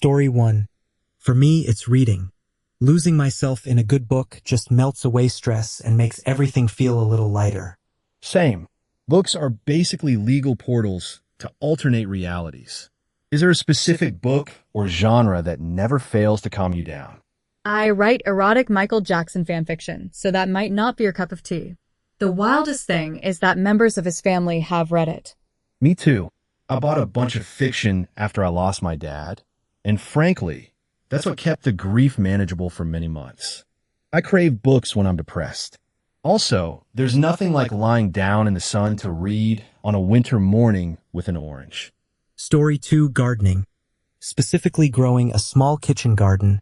Story 1. For me, it's reading. Losing myself in a good book just melts away stress and makes everything feel a little lighter. Same. Books are basically legal portals to alternate realities. Is there a specific book or genre that never fails to calm you down? I write erotic Michael Jackson fanfiction, so that might not be your cup of tea. The wildest thing is that members of his family have read it. Me too. I bought a bunch of fiction after I lost my dad, and frankly, that's what kept the grief manageable for many months. I crave books when I'm depressed. Also, there's nothing like lying down in the sun to read on a winter morning with an orange. Story 2. Gardening. Specifically growing a small kitchen garden,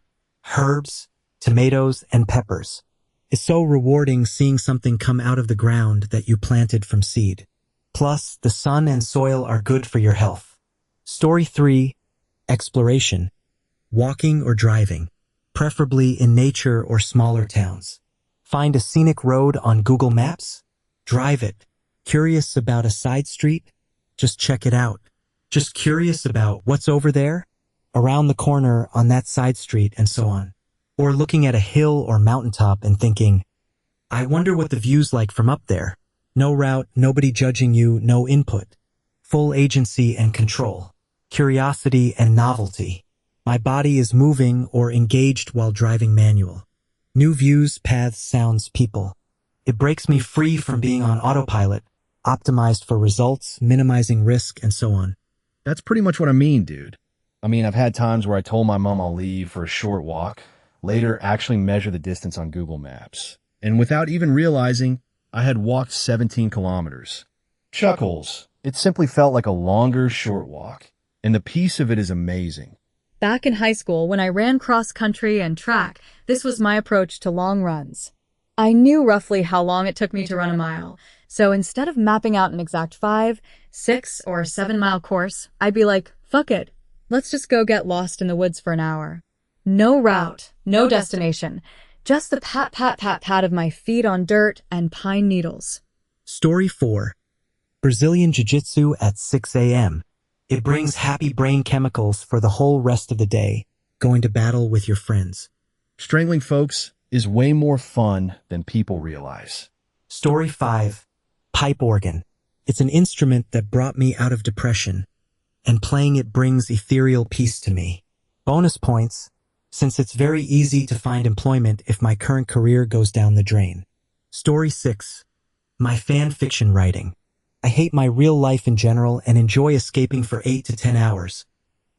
herbs, tomatoes, and peppers. It's so rewarding seeing something come out of the ground that you planted from seed. Plus, the sun and soil are good for your health. Story 3. Exploration. Walking or driving, preferably in nature or smaller towns. Find a scenic road on Google Maps? Drive it. Curious about a side street? Just check it out. Just curious about what's over there, around the corner on that side street, and so on. Or looking at a hill or mountaintop and thinking, I wonder what the view's like from up there. No route, nobody judging you, no input. Full agency and control. Curiosity and novelty. My body is moving or engaged while driving manual. New views, paths, sounds, people. It breaks me free from being on autopilot, optimized for results, minimizing risk, and so on. That's pretty much what I mean, dude. I've had times where I told my mom I'll leave for a short walk, later actually measure the distance on Google Maps. And without even realizing, I had walked 17 kilometers. Chuckles. It simply felt like a longer, short walk. And the peace of it is amazing. Back in high school, when I ran cross-country and track, this was my approach to long runs. I knew roughly how long it took me to run a mile, so instead of mapping out an exact 5, 6, or 7-mile course, I'd be like, fuck it, let's just go get lost in the woods for an hour. No route, no destination, just the pat, pat, pat, pat of my feet on dirt and pine needles. Story 4. Brazilian Jiu-Jitsu at 6 a.m. It brings happy brain chemicals for the whole rest of the day, going to battle with your friends. Strangling folks is way more fun than people realize. Story 5. Pipe organ. It's an instrument that brought me out of depression, and playing it brings ethereal peace to me. Bonus points, since it's very easy to find employment if my current career goes down the drain. Story 6. My fan fiction writing. I hate my real life in general and enjoy escaping for 8 to 10 hours,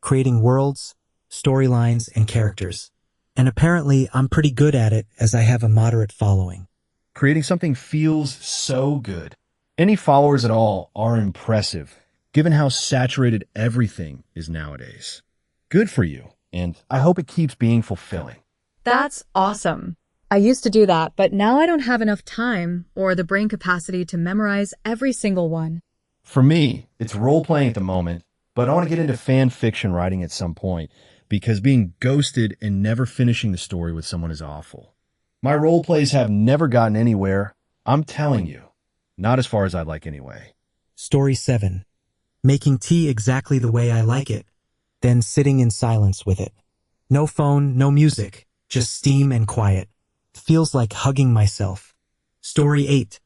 creating worlds, storylines, and characters. And apparently, I'm pretty good at it as I have a moderate following. Creating something feels so good. Any followers at all are impressive, given how saturated everything is nowadays. Good for you, and I hope it keeps being fulfilling. That's awesome. I used to do that, but now I don't have enough time or the brain capacity to memorize every single one. For me, it's role-playing at the moment, but I want to get into fan fiction writing at some point, because being ghosted and never finishing the story with someone is awful. My role plays have never gotten anywhere. I'm telling you, not as far as I'd like anyway. Story 7. Making tea exactly the way I like it, then sitting in silence with it. No phone, no music, just steam and quiet. Feels like hugging myself. Story 8.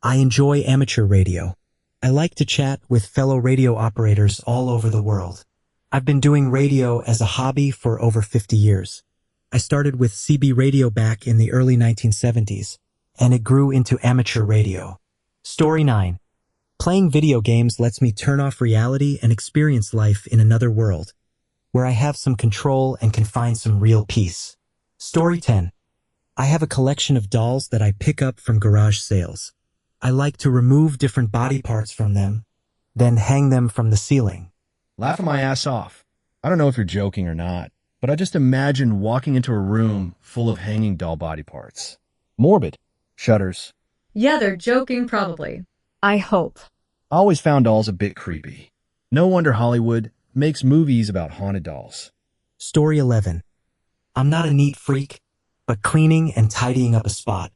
I enjoy amateur radio. I like to chat with fellow radio operators all over the world. I've been doing radio as a hobby for over 50 years. I started with CB radio back in the early 1970s, and it grew into amateur radio. Story 9. Playing video games lets me turn off reality and experience life in another world, where I have some control and can find some real peace. Story 10. I have a collection of dolls that I pick up from garage sales. I like to remove different body parts from them, then hang them from the ceiling. Laughing my ass off. I don't know if you're joking or not, but I just imagine walking into a room full of hanging doll body parts. Morbid. Shudders. Yeah, they're joking probably. I hope. I always found dolls a bit creepy. No wonder Hollywood makes movies about haunted dolls. Story 11. I'm not a neat freak, but cleaning and tidying up a spot.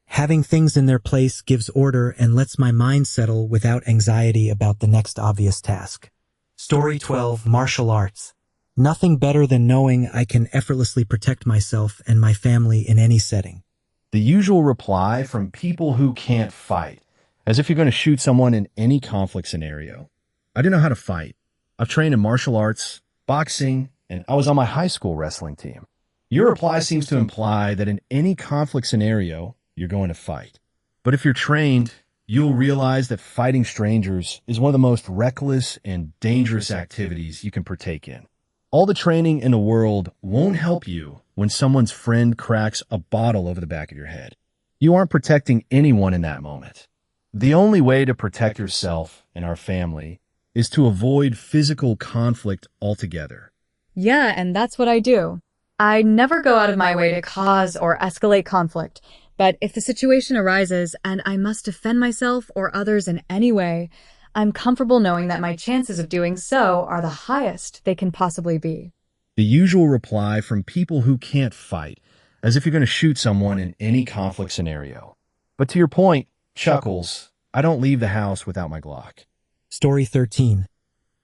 Having things in their place gives order and lets my mind settle without anxiety about the next obvious task. Story 12. Martial arts. Nothing better than knowing I can effortlessly protect myself and my family in any setting. The usual reply from people who can't fight, as if you're going to shoot someone in any conflict scenario. I didn't know how to fight. I've trained in martial arts, boxing, and I was on my high school wrestling team. Your reply seems to imply that in any conflict scenario, you're going to fight. But if you're trained, you'll realize that fighting strangers is one of the most reckless and dangerous activities you can partake in. All the training in the world won't help you when someone's friend cracks a bottle over the back of your head. You aren't protecting anyone in that moment. The only way to protect yourself and our family is to avoid physical conflict altogether. Yeah, and that's what I do. I never go out of my way to cause or escalate conflict, but if the situation arises and I must defend myself or others in any way, I'm comfortable knowing that my chances of doing so are the highest they can possibly be. The usual reply from people who can't fight, as if you're going to shoot someone in any conflict scenario. But to your point, Chuckles, I don't leave the house without my Glock. Story 13.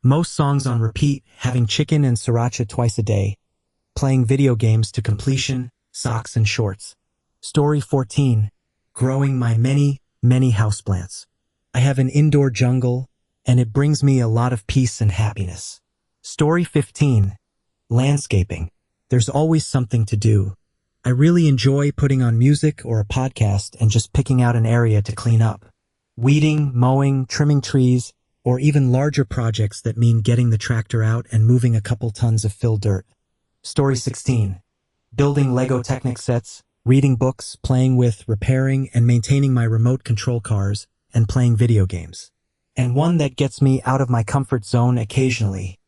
Most songs on repeat, having chicken and sriracha twice a day, playing video games to completion, socks and shorts. Story 14. Growing my many, many houseplants. I have an indoor jungle, and it brings me a lot of peace and happiness. Story 15. Landscaping. There's always something to do. I really enjoy putting on music or a podcast and just picking out an area to clean up. Weeding, mowing, trimming trees, or even larger projects that mean getting the tractor out and moving a couple tons of fill dirt. Story 16. Building Lego Technic sets, reading books, playing with, repairing, and maintaining my remote control cars, and playing video games. And one that gets me out of my comfort zone occasionally.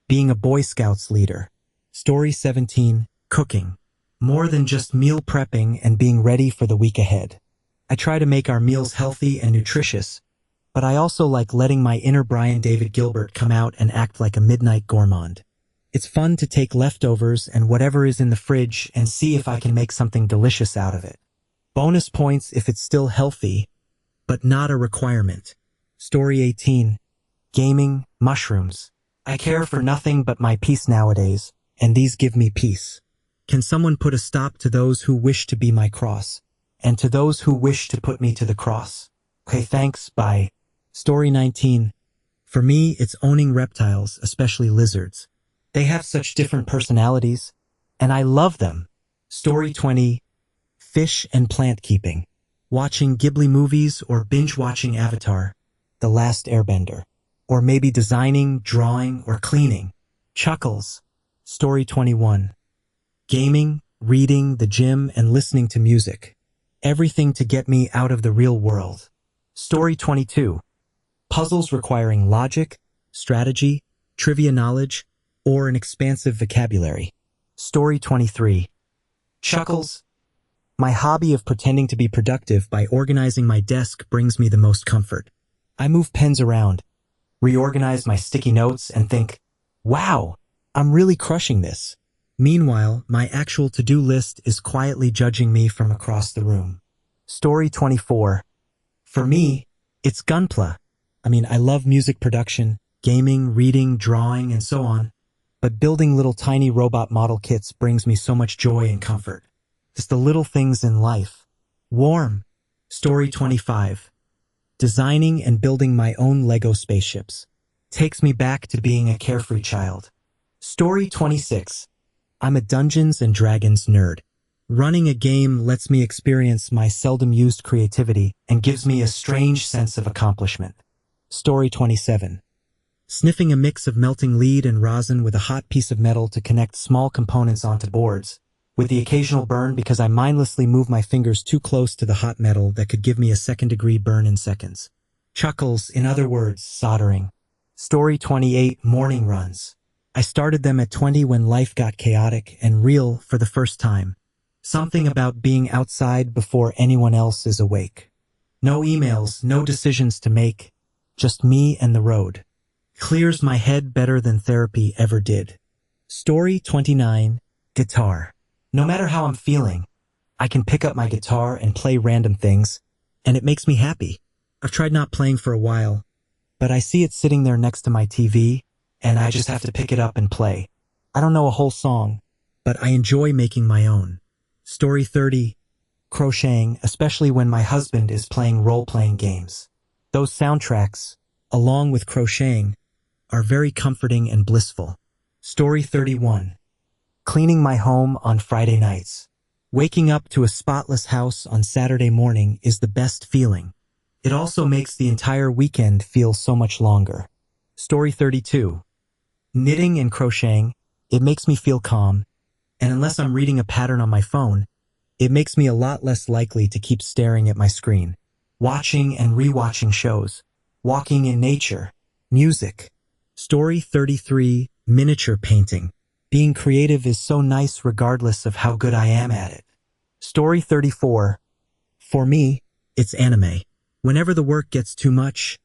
Being a Boy Scouts leader. Story 17. Cooking. More than just meal prepping and being ready for the week ahead. I try to make our meals healthy and nutritious, but I also like letting my inner Brian David Gilbert come out and act like a midnight gourmand. It's fun to take leftovers and whatever is in the fridge and see if I can make something delicious out of it. Bonus points if it's still healthy, but not a requirement. Story 18. Gaming, mushrooms. I care for nothing but my peace nowadays, and these give me peace. Can someone put a stop to those who wish to be my cross, and to those who wish to put me to the cross? Okay, thanks, bye. Story 19. For me, it's owning reptiles, especially lizards. They have such different personalities, and I love them. Story 20. Fish and plant keeping. Watching Ghibli movies or binge-watching Avatar, The Last Airbender. Or maybe designing, drawing, or cleaning. Chuckles. Story 21. Gaming, reading, the gym, and listening to music. Everything to get me out of the real world. Story 22. Puzzles requiring logic, strategy, trivia knowledge, or an expansive vocabulary. Story 23. Chuckles. My hobby of pretending to be productive by organizing my desk brings me the most comfort. I move pens around, reorganize my sticky notes, and think, wow, I'm really crushing this. Meanwhile, my actual to-do list is quietly judging me from across the room. Story 24. For me, it's Gunpla. I love music production, gaming, reading, drawing, and so on. But building little tiny robot model kits brings me so much joy and comfort. Just the little things in life. Warm. Story 25. Designing and building my own Lego spaceships. Takes me back to being a carefree child. Story 26. I'm a Dungeons and Dragons nerd. Running a game lets me experience my seldom used creativity and gives me a strange sense of accomplishment. Story 27. Sniffing a mix of melting lead and rosin with a hot piece of metal to connect small components onto boards, with the occasional burn because I mindlessly move my fingers too close to the hot metal that could give me a second-degree burn in seconds. Chuckles, in other words, soldering. Story 28. Morning runs. I started them at 20 when life got chaotic and real for the first time. Something about being outside before anyone else is awake. No emails, no decisions to make, just me and the road. Clears my head better than therapy ever did. Story 29. Guitar. No matter how I'm feeling, I can pick up my guitar and play random things, and it makes me happy. I've tried not playing for a while, but I see it sitting there next to my TV, and I just have to pick it up and play. I don't know a whole song, but I enjoy making my own. Story 30, crocheting, especially when my husband is playing role-playing games. Those soundtracks, along with crocheting, are very comforting and blissful. Story 31, cleaning my home on Friday nights. Waking up to a spotless house on Saturday morning is the best feeling. It also makes the entire weekend feel so much longer. Story 32, knitting and crocheting. It makes me feel calm, and unless I'm reading a pattern on my phone, it makes me a lot less likely to keep staring at my screen. Watching and rewatching shows, walking in nature, music. Story 33, miniature painting. Being creative is so nice regardless of how good I am at it. Story 34, for me, it's anime. Whenever the work gets too much,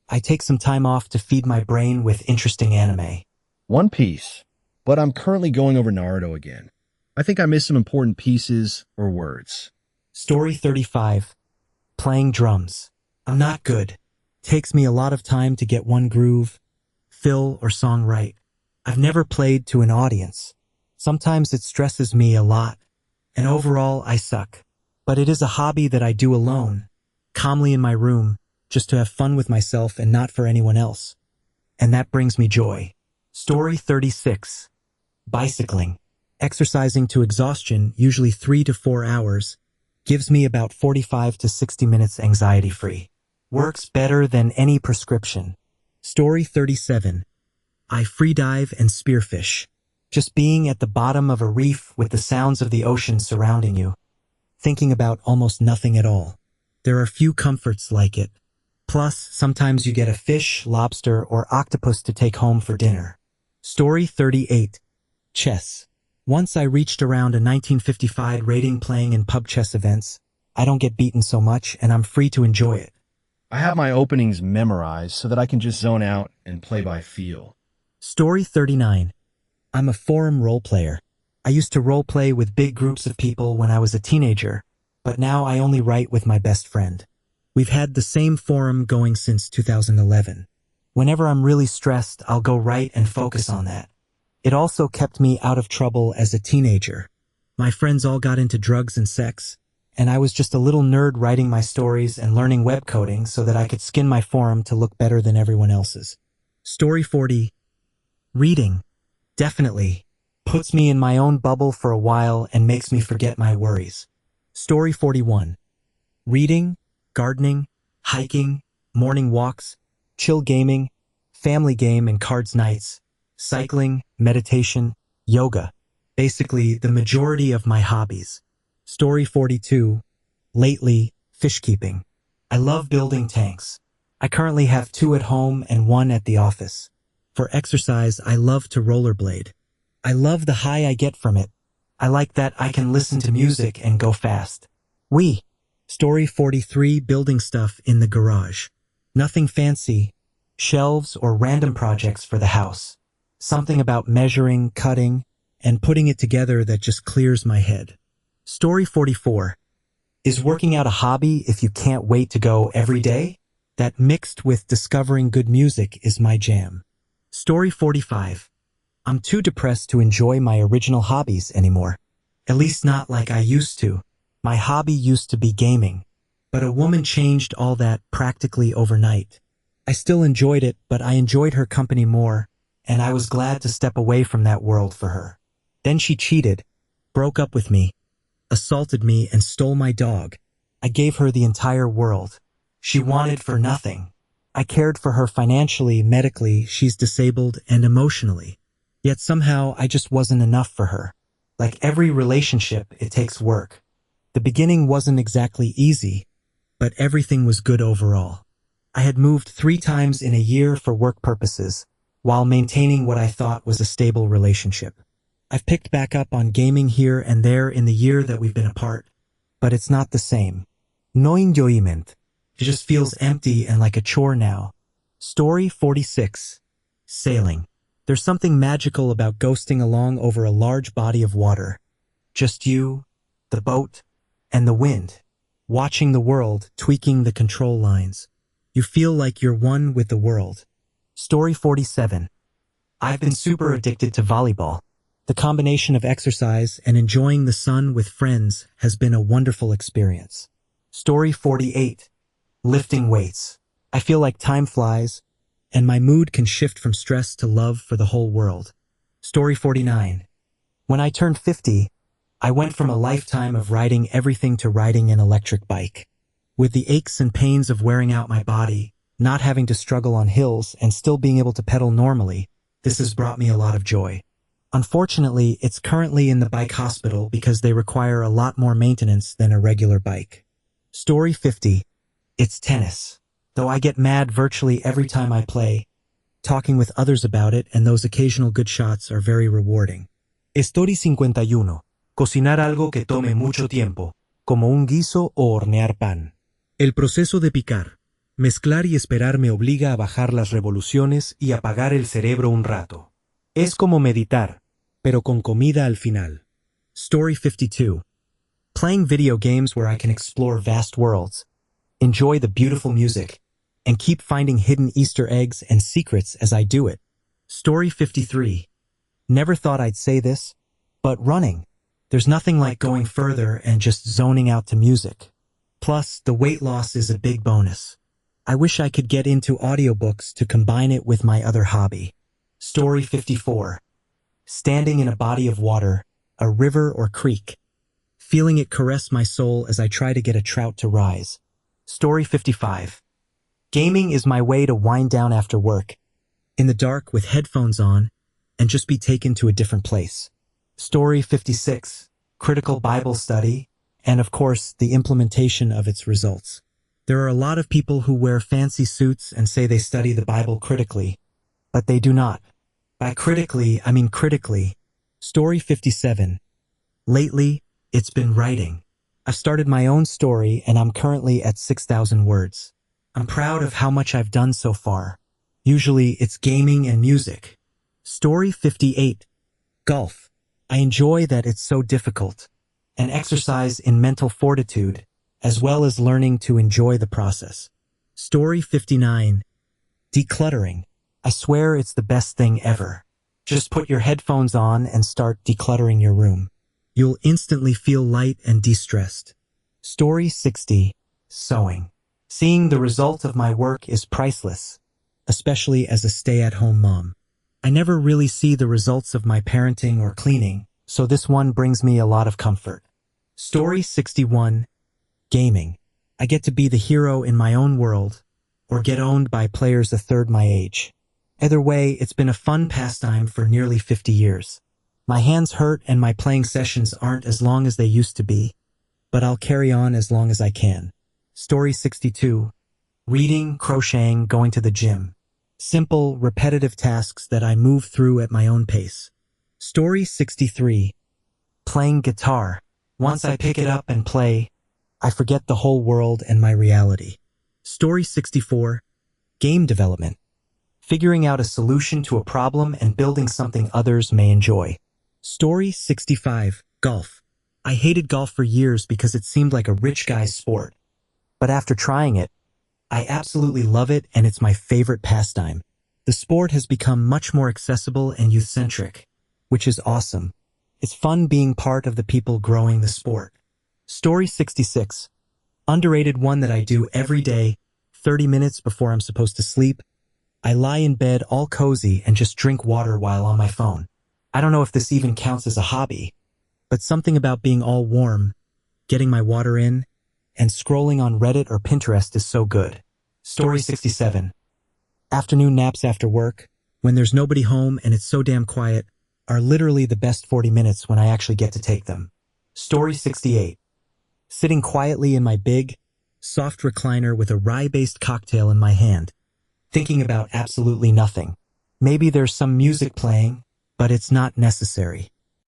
I take some time off to feed my brain with interesting anime. One Piece. But I'm currently going over Naruto again. I think I missed some important pieces or words. Story 35, playing drums. I'm not good. Takes me a lot of time to get one groove, fill, or song right. I've never played to an audience. Sometimes it stresses me a lot, and overall I suck. But it is a hobby that I do alone, calmly in my room, just to have fun with myself and not for anyone else. And that brings me joy. Story 36, bicycling. Exercising to exhaustion, usually 3 to 4 hours, gives me about 45 to 60 minutes anxiety-free. Works better than any prescription. Story 37, I freedive and spearfish. Just being at the bottom of a reef with the sounds of the ocean surrounding you, thinking about almost nothing at all. There are few comforts like it. Plus, sometimes you get a fish, lobster, or octopus to take home for dinner. Story 38, chess. Once I reached around a 1955 rating playing in pub chess events. I don't get beaten so much, and I'm free to enjoy it. I have my openings memorized so that I can just zone out and play by feel. Story 39, I'm a forum role player. I used to role play with big groups of people when I was a teenager, but now I only write with my best friend. We've had the same forum going since 2011. Whenever I'm really stressed, I'll go write and focus on that. It also kept me out of trouble as a teenager. My friends all got into drugs and sex, and I was just a little nerd writing my stories and learning web coding so that I could skin my forum to look better than everyone else's. Story 40, reading. Definitely. Puts me in my own bubble for a while and makes me forget my worries. Story 41, reading, gardening, hiking, morning walks, chill gaming, family game and cards nights, cycling, meditation, yoga. Basically, the majority of my hobbies. Story 42, lately, fish keeping. I love building tanks. I currently have 2 at home and 1 at the office. For exercise, I love to rollerblade. I love the high I get from it. I like that I can listen to music and go fast. Story 43, building stuff in the garage. Nothing fancy, shelves or random projects for the house. Something about measuring, cutting, and putting it together that just clears my head. Story 44, is working out a hobby if you can't wait to go every day? That mixed with discovering good music is my jam. Story 45, I'm too depressed to enjoy my original hobbies anymore. At least not like I used to. My hobby used to be gaming, but a woman changed all that practically overnight. I still enjoyed it, but I enjoyed her company more, and I was glad to step away from that world for her. Then she cheated, broke up with me, assaulted me, and stole my dog. I gave her the entire world. She wanted for nothing. I cared for her financially, medically, she's disabled, and emotionally. Yet somehow I just wasn't enough for her. Like every relationship, it takes work. The beginning wasn't exactly easy, but everything was good overall. I had moved 3 times in a year for work purposes, while maintaining what I thought was a stable relationship. I've picked back up on gaming here and there in the year that we've been apart, but it's not the same. No enjoyment. It just feels empty and like a chore now. Story 46, sailing. There's something magical about ghosting along over a large body of water. Just you, the boat, and the wind. Watching the world, tweaking the control lines. You feel like you're one with the world. Story 47. I've been super addicted to volleyball. The combination of exercise and enjoying the sun with friends has been a wonderful experience. Story 48. Lifting weights. I feel like time flies, and my mood can shift from stress to love for the whole world. Story 49. When I turned 50, I went from a lifetime of riding everything to riding an electric bike. With the aches and pains of wearing out my body, not having to struggle on hills, and still being able to pedal normally, this has brought me a lot of joy. Unfortunately, it's currently in the bike hospital because they require a lot more maintenance than a regular bike. Story 50. It's tennis. Though I get mad virtually every time I play, talking with others about it and those occasional good shots are very rewarding. Story 51. Cocinar algo que tome mucho tiempo, como un guiso o hornear pan. El proceso de picar, mezclar y esperar me obliga a bajar las revoluciones y apagar el cerebro un rato. Es como meditar, pero con comida al final. Story 52. Playing video games where I can explore vast worlds, enjoy the beautiful music, and keep finding hidden Easter eggs and secrets as I do it. Story 53. Never thought I'd say this, but running. There's nothing like going further and just zoning out to music. Plus, the weight loss is a big bonus. I wish I could get into audiobooks to combine it with my other hobby. Story 54. Standing in a body of water, a river or creek, feeling it caress my soul as I try to get a trout to rise. Story 55. Gaming is my way to wind down after work, in the dark with headphones on, and just be taken to a different place. Story 56. Critical Bible study, and of course, the implementation of its results. There are a lot of people who wear fancy suits and say they study the Bible critically, but they do not. By critically, I mean critically. Story 57. Lately, it's been writing. I've started my own story and I'm currently at 6,000 words. I'm proud of how much I've done so far. Usually, it's gaming and music. Story 58. Golf. I enjoy that it's so difficult. An exercise in mental fortitude, as well as learning to enjoy the process. Story 59. Decluttering. I swear it's the best thing ever. Just put your headphones on and start decluttering your room. You'll instantly feel light and de-stressed. Story 60. Sewing. Seeing the result of my work is priceless, especially as a stay-at-home mom. I never really see the results of my parenting or cleaning, so this one brings me a lot of comfort. Story 61. Gaming. I get to be the hero in my own world, or get owned by players a third my age. Either way, it's been a fun pastime for nearly 50 years. My hands hurt and my playing sessions aren't as long as they used to be, but I'll carry on as long as I can. Story 62. Reading, crocheting, going to the gym. Simple, repetitive tasks that I move through at my own pace. Story 63. Playing guitar. Once I pick it up and play, I forget the whole world and my reality. Story 64. Game development. Figuring out a solution to a problem and building something others may enjoy. Story 65. Golf. I hated golf for years because it seemed like a rich guy's sport. But after trying it, I absolutely love it and it's my favorite pastime. The sport has become much more accessible and youth-centric, which is awesome. It's fun being part of the people growing the sport. Story 66. Underrated one that I do every day, 30 minutes before I'm supposed to sleep. I lie in bed all cozy and just drink water while on my phone. I don't know if this even counts as a hobby, but something about being all warm, getting my water in, and scrolling on Reddit or Pinterest is so good. Story 67. Afternoon naps after work, when there's nobody home and it's so damn quiet, are literally the best 40 minutes when I actually get to take them. Story 68. Sitting quietly in my big, soft recliner with a rye-based cocktail in my hand, thinking about absolutely nothing. Maybe there's some music playing, but it's not necessary.